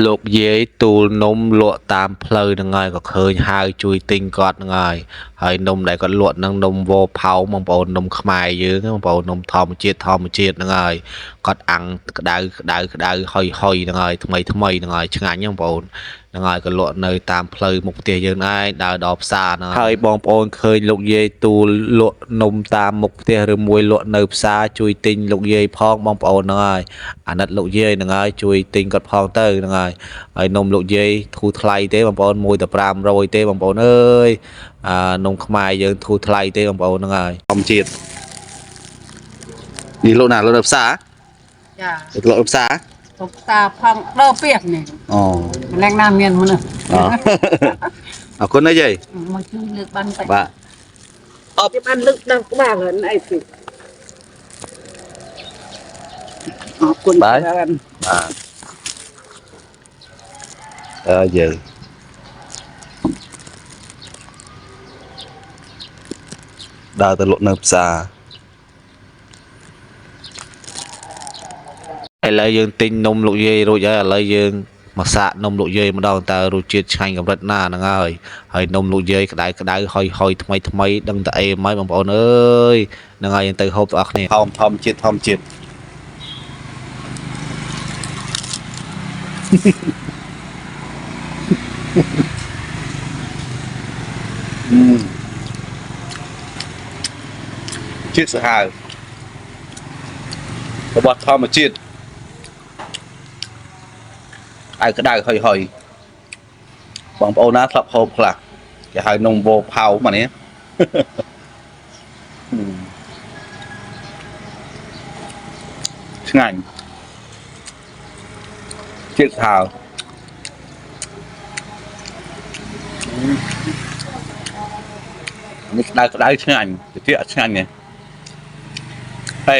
លោកយាយទូលនំលក់តាមផ្លូវហ្នឹងហើយក៏ឃើញហៅជួយទិញគាត់ហ្នឹងហើយនំដែលគាត់លក់ហ្នឹងនំវផោងបងប្អូននំខ្មែរយើងបងប្អូននំធម្មជាតិហ្នឹងហើយគាត់អាំងក្តៅហុយហ្នឹងហើយថ្មីហ្នឹងហើយឆ្ងាញ់ហ្នឹងបងប្អូនហ្នឹងហើយក៏លក់នៅតាមផ្លូវមុខផ្ទះយើងដែរដើរដល់ផ្សារហ្នឹងហើយបងប្អូនឃើញលោកយាយទូលលក់នំតាមមុខផ្ទះឬមួយលក់នៅផ្សារជួយទិញលោកយាយផងបងប្អូនហ្នឹងហើយអាណិតលោកយាយហ្នឹងហើយជួយទិញគាត់ផងទៅហ្នឹងហើយនំលោកយាយធូរថ្លៃទេបងប្អូនមួយតែ500ទេបងប្អូនអើយនំខ្មែរយើងធូរថ្លៃទេបងប្អូនហ្នឹងហើយធម្មជាតិនេះលោកណាលោកនៅផ្សារចាលោកនៅផ្សារតុកតាផងដើពីនេះអូឡើងណាមានមុនអរគុណណាយាយមកជួយលើកបានតែបាទអបបានលើកដល់ក្បាលហ្នឹងអីពីអរគុណបាទយាយដើរទៅលក់នៅផ្សារឥឡូវយើងទិញនំលោកយាយរួចហើយឥឡូវយើងមកសាកនំលោកយាយម្ដងតើរសជាតិឆ្ងាញ់កម្រិតណាហ្នឹងហើយនំលោកយាយក្តៅហុយថ្មីដឹងតែអេមហើយបងប្អូនអើយហ្នឹងហើយយើងទៅហូបទាំងអស់គ្នាធម្មជាតិជាតិសាហាវរបស់ធម្មជាតិក្តៅហុយបងប្អូនណាធ្លាប់ហូបខ្លះគេហៅនំវផោមកនេះឆ្ងាញ់ជាតិសាហាវនេះក្តៅឆ្ងាញ់តិចឆ្ងាញ់នេះហេ